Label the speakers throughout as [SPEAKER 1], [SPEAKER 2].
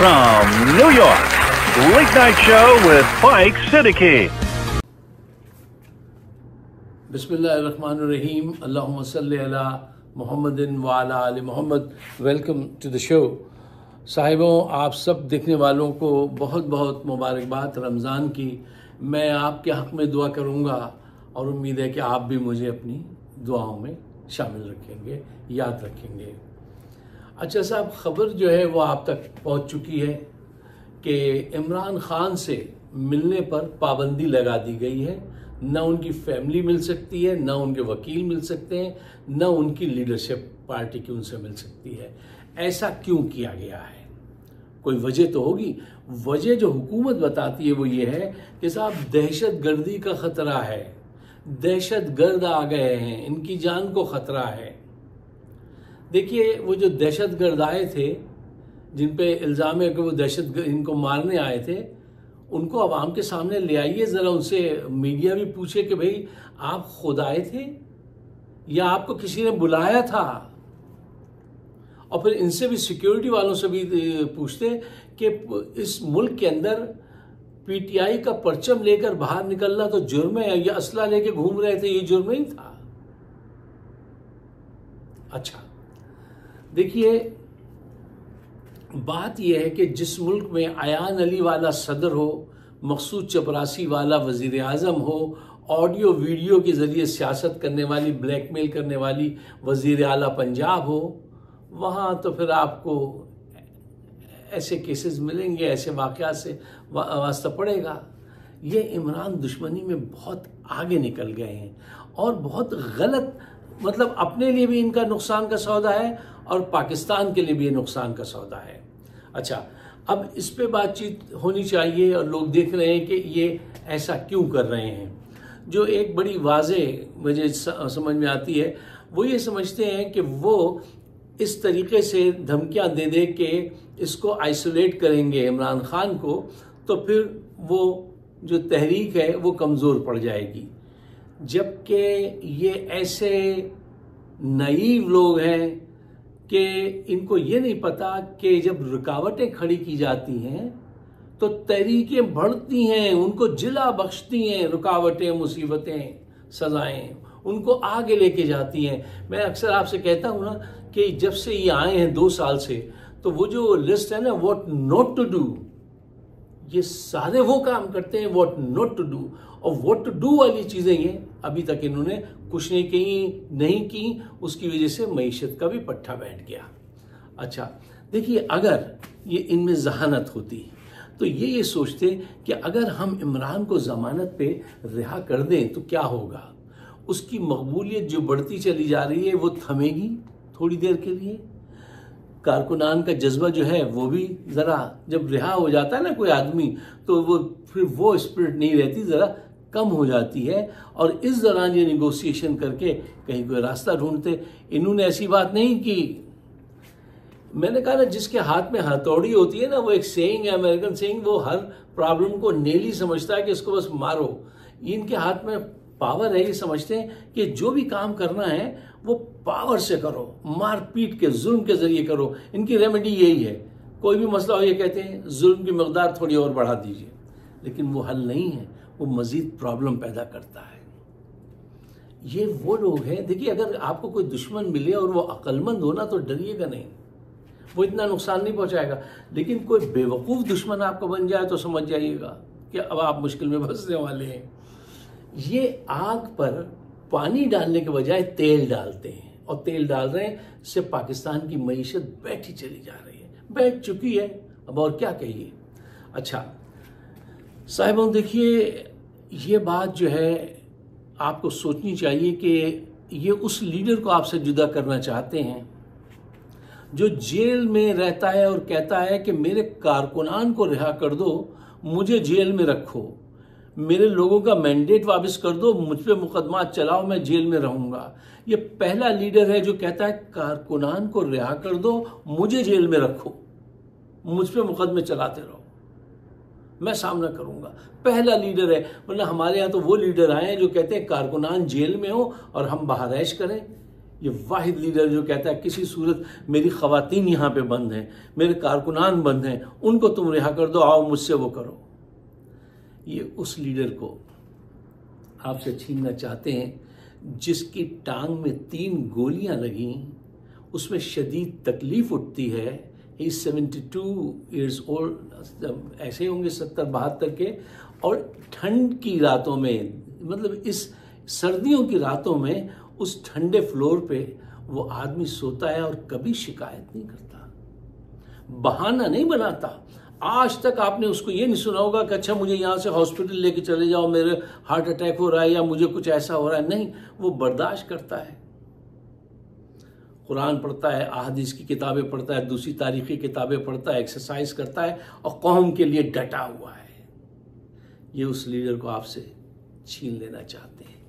[SPEAKER 1] from New York, Late Night Show with Mike Siddiqui.
[SPEAKER 2] Bismillahirrahmanirrahim. Allahumma salli ala Muhammadin wa ala ali Muhammad. Welcome to the show. साहिबों, आप सब देखने वालों को बहुत बहुत मुबारकबाद रमज़ान की। मैं आपके हक़ में दुआ करूँगा और उम्मीद है कि आप भी मुझे अपनी दुआओं में शामिल रखेंगे, याद रखेंगे। अच्छा साहब, ख़बर जो है वो आप तक पहुंच चुकी है कि इमरान खान से मिलने पर पाबंदी लगा दी गई है। न उनकी फैमिली मिल सकती है, न उनके वकील मिल सकते हैं, न उनकी लीडरशिप पार्टी की उनसे मिल सकती है। ऐसा क्यों किया गया है? कोई वजह तो होगी। वजह जो हुकूमत बताती है वो ये है कि साहब दहशत गर्दी का ख़तरा है, दहशत गर्द आ गए हैं, इनकी जान को ख़तरा है। देखिए, वो जो दहशत गर्द आए थे जिन पे इल्ज़ाम है कि वो दहशत इनको मारने आए थे, उनको आवाम के सामने ले आइए, ज़रा उनसे मीडिया भी पूछे कि भाई आप खुद आए थे या आपको किसी ने बुलाया था। और फिर इनसे भी, सिक्योरिटी वालों से भी पूछते कि इस मुल्क के अंदर पीटीआई का परचम लेकर बाहर निकलना तो जुर्म है, या असला लेके घूम रहे थे ये जुर्म नहीं था। अच्छा देखिए, बात यह है कि जिस मुल्क में अयान अली वाला सदर हो, मकसूद चपरासी वाला वजीर आज़म हो, ऑडियो वीडियो के ज़रिए सियासत करने वाली, ब्लैकमेल करने वाली वजीर आला पंजाब हो, वहाँ तो फिर आपको ऐसे केसेस मिलेंगे, ऐसे वाक़यात से वास्ता पड़ेगा। ये इमरान दुश्मनी में बहुत आगे निकल गए हैं और बहुत गलत, मतलब अपने लिए भी इनका नुकसान का सौदा है और पाकिस्तान के लिए भी नुकसान का सौदा है। अच्छा, अब इस पे बातचीत होनी चाहिए और लोग देख रहे हैं कि ये ऐसा क्यों कर रहे हैं। जो एक बड़ी वाज़ेह मुझे समझ में आती है वो ये समझते हैं कि वो इस तरीके से धमकियां दे दे के इसको आइसोलेट करेंगे इमरान खान को, तो फिर वो जो तहरीक है वो कमज़ोर पड़ जाएगी। जबकि ये ऐसे नाइव लोग हैं कि इनको ये नहीं पता कि जब रुकावटें खड़ी की जाती हैं तो तहरीकें बढ़ती हैं, उनको जिला बख्शती हैं। रुकावटें, मुसीबतें, सजाएं उनको आगे लेके जाती हैं। मैं अक्सर आपसे कहता हूँ ना कि जब से ये आए हैं 2 साल से, तो वो जो लिस्ट है ना, व्हाट नॉट टू डू, ये सारे वो काम करते हैं व्हाट नॉट टू डू। और व्हाट टू डू वाली चीज़ें ये अभी तक इन्होंने कुछ नहीं की, उसकी वजह से मईशत का भी पट्टा बैठ गया। अच्छा देखिए, अगर ये इनमें जहानत होती तो ये सोचते कि अगर हम इमरान को ज़मानत पे रिहा कर दें तो क्या होगा। उसकी मकबूलियत जो बढ़ती चली जा रही है वो थमेगी थोड़ी देर के लिए। कारकुनान का जज्बा जो है वो भी ज़रा, जब रिहा हो जाता है ना कोई आदमी, तो वो फिर वो स्पिरिट नहीं रहती, ज़रा कम हो जाती है। और इस दौरान ये निगोशिएशन करके कहीं कोई रास्ता ढूंढते। इन्होंने ऐसी बात नहीं की। मैंने कहा ना, जिसके हाथ में हथौड़ी होती है ना, वो एक सेइंग है, अमेरिकन सेइंग, वो हर प्रॉब्लम को नेली समझता है कि इसको बस मारो। इनके हाथ में पावर है, ये समझते हैं कि जो भी काम करना है वो पावर से करो, मार पीट के, जुल्म के जरिए करो। इनकी रेमेडी यही है। कोई भी मसला हो ये कहते हैं जुल्म की मकदार थोड़ी और बढ़ा दीजिए, लेकिन वो हल नहीं है, वो मजीद प्रॉब्लम पैदा करता है। ये वो लोग हैं। देखिए, अगर आपको कोई दुश्मन मिले और वो अक्लमंद हो ना तो डरिएगा नहीं, वो इतना नुकसान नहीं पहुंचाएगा। लेकिन कोई बेवकूफ़ दुश्मन आपको बन जाए तो समझ जाइएगा कि अब आप मुश्किल में फंसने वाले हैं। ये आग पर पानी डालने के बजाय तेल डालते हैं, और तेल डाल रहे हैं, इससे पाकिस्तान की मईशत बैठी चली जा रही है, बैठ चुकी है, अब और क्या कहिए। अच्छा साहिबों, देखिए, ये बात जो है आपको सोचनी चाहिए कि ये उस लीडर को आपसे जुदा करना चाहते हैं जो जेल में रहता है और कहता है कि मेरे कारकुनान को रिहा कर दो, मुझे जेल में रखो, मेरे लोगों का मैंडेट वापस कर दो, मुझ पे मुकदमा चलाओ, मैं जेल में रहूंगा। ये पहला लीडर है जो कहता है कारकुनान को रिहा कर दो, मुझे जेल में रखो, मुझ पे मुकदमे चलाते रहो, मैं सामना करूंगा। पहला लीडर है। वरना हमारे यहाँ तो वो लीडर आए हैं जो कहते हैं कारकुनान जेल में हो और हम बाहर ऐश करें। ये वाहिद लीडर जो कहता है किसी सूरत मेरी ख़वातीन यहाँ पे बंद हैं, मेरे कारकुनान बंद हैं, उनको तुम रिहा कर दो, आओ मुझसे वो करो। ये उस लीडर को आपसे छीनना चाहते हैं जिसकी टांग में 3 गोलियां लगी, उसमें शदीद तकलीफ उठती है। ही 72 ईयर्स ओल्ड, ऐसे होंगे 70-72 के, और ठंड की रातों में, मतलब इस सर्दियों की रातों में उस ठंडे फ्लोर पे वो आदमी सोता है और कभी शिकायत नहीं करता, बहाना नहीं बनाता। आज तक आपने उसको ये नहीं सुना होगा कि अच्छा मुझे यहाँ से हॉस्पिटल लेके चले जाओ, मेरे हार्ट अटैक हो रहा है या मुझे कुछ ऐसा हो रहा है। नहीं, वो बर्दाश्त करता है, कुरान पढ़ता है, अहादीस की किताबें पढ़ता है, दूसरी तारीखी किताबें पढ़ता है, एक्सरसाइज करता है और कौम के लिए डटा हुआ है। ये उस लीडर को आपसे छीन लेना चाहते हैं।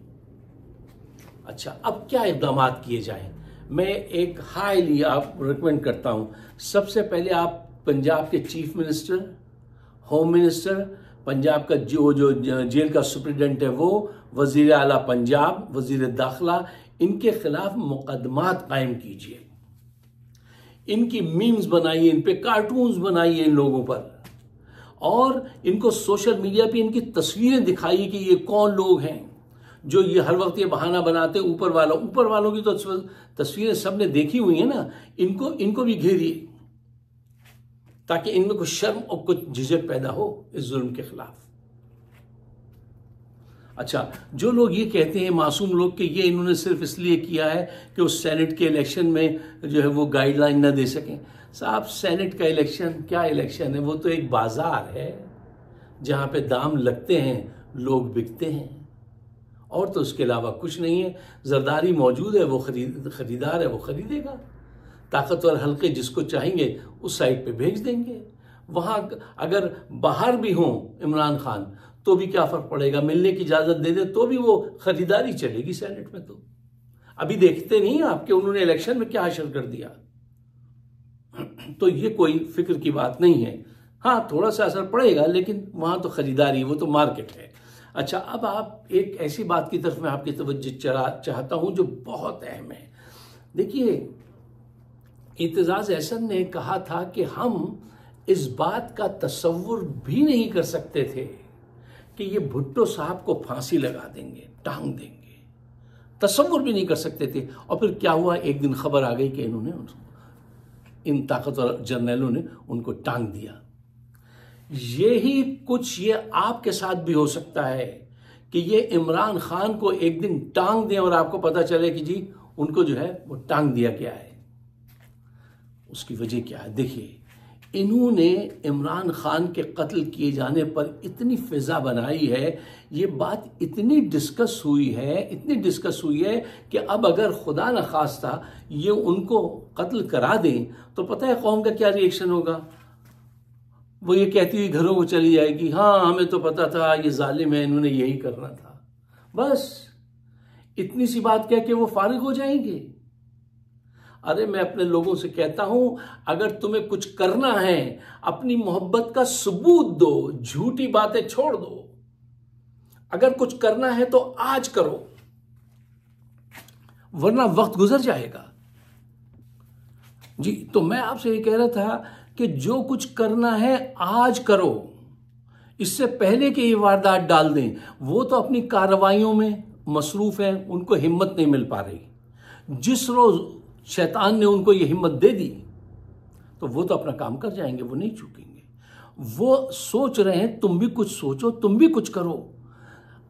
[SPEAKER 2] अच्छा, अब क्या इक़दाम किए जाएं? मैं एक हाईली आप रिकमेंड करता हूं। सबसे पहले आप पंजाब के chief minister, home minister, Punjab का जो जेल का सुप्रिटेंडेंट है वो, वजीर आला पंजाब, वजीर दाखिला, इनके खिलाफ मुकदमात कायम कीजिए। इनकी मीम्स बनाइए, इन पे कार्टून्स बनाइए इन लोगों पर, और इनको सोशल मीडिया पे इनकी तस्वीरें दिखाइए कि ये कौन लोग हैं जो ये हर वक्त ये बहाना बनाते। ऊपर वालों की तो तस्वीरें सबने देखी हुई है ना, इनको भी घेरिए ताकि इनमें कुछ शर्म और कुछ झिझक पैदा हो इस जुल्म के खिलाफ। अच्छा, जो लोग ये कहते हैं मासूम लोग कि ये इन्होंने सिर्फ इसलिए किया है कि उस सेनेट के इलेक्शन में जो है वो गाइडलाइन न दे सकें। साहब, सेनेट का इलेक्शन क्या इलेक्शन है? वो तो एक बाजार है जहां पे दाम लगते हैं, लोग बिकते हैं, और तो उसके अलावा कुछ नहीं है। जरदारी मौजूद है, वो खरीदार है, वो खरीदेगा। ताकतवर हल्के जिसको चाहेंगे उस साइड पे भेज देंगे। वहां अगर बाहर भी हों इमरान खान तो भी क्या फर्क पड़ेगा, मिलने की इजाजत दे दे तो भी वो खरीदारी चलेगी सेनेट में। तो अभी देखते नहीं आपके उन्होंने इलेक्शन में क्या हासिल कर दिया। तो ये कोई फिक्र की बात नहीं है। हाँ, थोड़ा सा असर पड़ेगा, लेकिन वहां तो खरीदारी, वो तो मार्केट है। अच्छा, अब आप एक ऐसी बात की तरफ मैं आपकी तवज्जो चाहता हूं जो बहुत अहम है। देखिए, इत्तेजाज अहसन ने कहा था कि हम इस बात का तसव्वुर भी नहीं कर सकते थे कि ये भुट्टो साहब को फांसी लगा देंगे, टांग देंगे, तसव्वुर भी नहीं कर सकते थे। और फिर क्या हुआ, एक दिन खबर आ गई कि इन्होंने, इन ताकतवर जर्नलों ने उनको टांग दिया। यही कुछ ये आपके साथ भी हो सकता है कि ये इमरान खान को एक दिन टांग दें और आपको पता चले कि जी उनको जो है वो टांग दिया गया है। उसकी वजह क्या है? देखिए, इन्होंने इमरान खान के कत्ल किए जाने पर इतनी फिजा बनाई है, ये बात इतनी डिस्कस हुई है कि अब अगर खुदा न खास्ता ये उनको कत्ल करा दें तो पता है कौम का क्या रिएक्शन होगा? वो ये कहती हुई घरों को चली जाएगी, हाँ हमें तो पता था ये जालिम है, इन्होंने यही करना था। बस इतनी सी बात कह के वो फारिग हो जाएंगे। अरे, मैं अपने लोगों से कहता हूं, अगर तुम्हें कुछ करना है अपनी मोहब्बत का सबूत दो, झूठी बातें छोड़ दो। अगर कुछ करना है तो आज करो, वरना वक्त गुजर जाएगा। जी, तो मैं आपसे ये कह रहा था कि जो कुछ करना है आज करो, इससे पहले कि ये वारदात डाल दें। वो तो अपनी कार्रवाइयों में मसरूफ हैं, उनको हिम्मत नहीं मिल पा रही। जिस रोज शैतान ने उनको ये हिम्मत दे दी तो वो तो अपना काम कर जाएंगे, वो नहीं चूकेंगे। वो सोच रहे हैं तुम भी कुछ सोचो, तुम भी कुछ करो।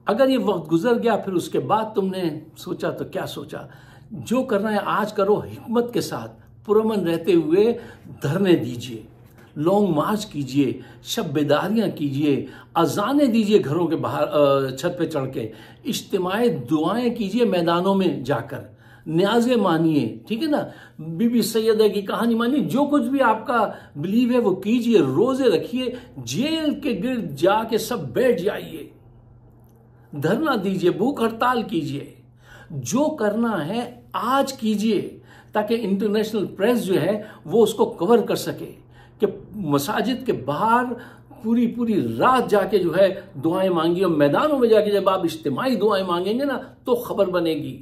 [SPEAKER 2] अगर ये वक्त गुजर गया फिर उसके बाद तुमने सोचा तो क्या सोचा? जो करना है आज करो, हिकमत के साथ, पुरअमन रहते हुए धरने दीजिए, लॉन्ग मार्च कीजिए, शब बेदारियां कीजिए, अजानें दीजिए घरों के बाहर छत पे चढ़ के, इज्तिमाई दुआएं कीजिए मैदानों में जाकर, न्याज़े मानिए, ठीक है ना, बीबी सैयदा की कहानी मानिए, जो कुछ भी आपका बिलीव है वो कीजिए, रोजे रखिए, जेल के गिर्द जाके सब बैठ जाइए, धरना दीजिए, भूख हड़ताल कीजिए। जो करना है आज कीजिए ताकि इंटरनेशनल प्रेस जो है वो उसको कवर कर सके कि मसाजिद के बाहर पूरी रात जाके जो है दुआएं मांगी, और मैदानों में जाके जब आप इज्तिमाई दुआएं मांगेंगे ना तो खबर बनेगी,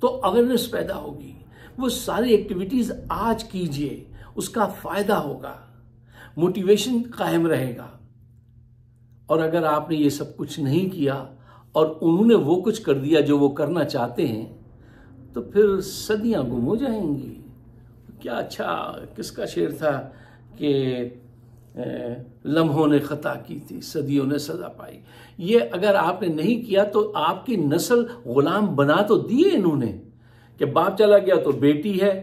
[SPEAKER 2] तो अवेयरनेस पैदा होगी। वो सारी एक्टिविटीज आज कीजिए, उसका फायदा होगा, मोटिवेशन कायम रहेगा। और अगर आपने ये सब कुछ नहीं किया और उन्होंने वो कुछ कर दिया जो वो करना चाहते हैं, तो फिर सदियां गुम हो जाएंगी। क्या अच्छा किसका शेर था कि लम्हों ने खता की थी, सदियों ने सजा पाई। ये अगर आपने नहीं किया तो आपकी नस्ल गुलाम बना तो दिए इन्होंने, कि बाप चला गया तो बेटी है,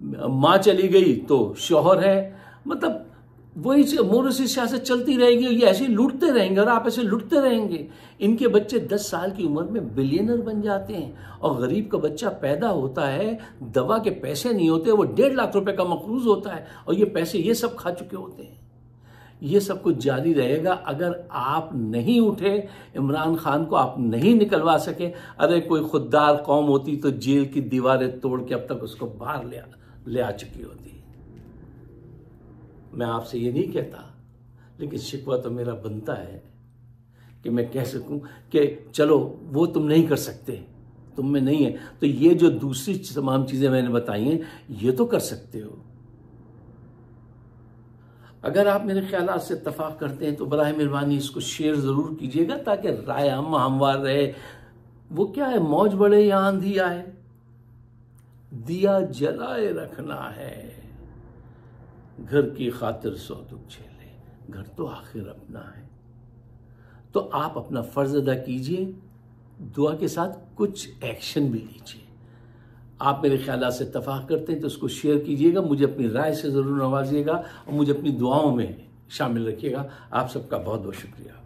[SPEAKER 2] माँ चली गई तो शौहर है, मतलब वही मोरसी सियासत चलती रहेगी। ये ऐसे लूटते रहेंगे और आप ऐसे लूटते रहेंगे। इनके बच्चे 10 साल की उम्र में बिलियनर बन जाते हैं और गरीब का बच्चा पैदा होता है, दवा के पैसे नहीं होते, वो 1.5 लाख रुपए का मकरूज होता है और ये पैसे ये सब खा चुके होते हैं। ये सब कुछ जारी रहेगा अगर आप नहीं उठे, इमरान खान को आप नहीं निकलवा सके। अरे कोई खुददार कौम होती तो जेल की दीवारें तोड़ के अब तक उसको बाहर ले आ चुकी होती। मैं आपसे ये नहीं कहता, लेकिन शिकवा तो मेरा बनता है कि मैं कह सकूं कि चलो वो तुम नहीं कर सकते, तुम में नहीं है, तो ये जो दूसरी तमाम चीजें मैंने बताई हैं ये तो कर सकते हो। अगर आप मेरे ख्यालात से इत्तफाक करते हैं तो बराह मेहरबानी इसको शेयर जरूर कीजिएगा ताकि राय हमवार रहे। वो क्या है, मौज बढ़े या आंधी आए, दिया जलाए रखना है, घर की खातिर सौ दुख झेले, घर तो आखिर अपना है। तो आप अपना फर्ज अदा कीजिए, दुआ के साथ कुछ एक्शन भी लीजिए। आप मेरे ख्यालात से इत्तफाक करते हैं तो उसको शेयर कीजिएगा, मुझे अपनी राय से ज़रूर नवाजिएगा और मुझे अपनी दुआओं में शामिल रखिएगा। आप सबका बहुत बहुत शुक्रिया।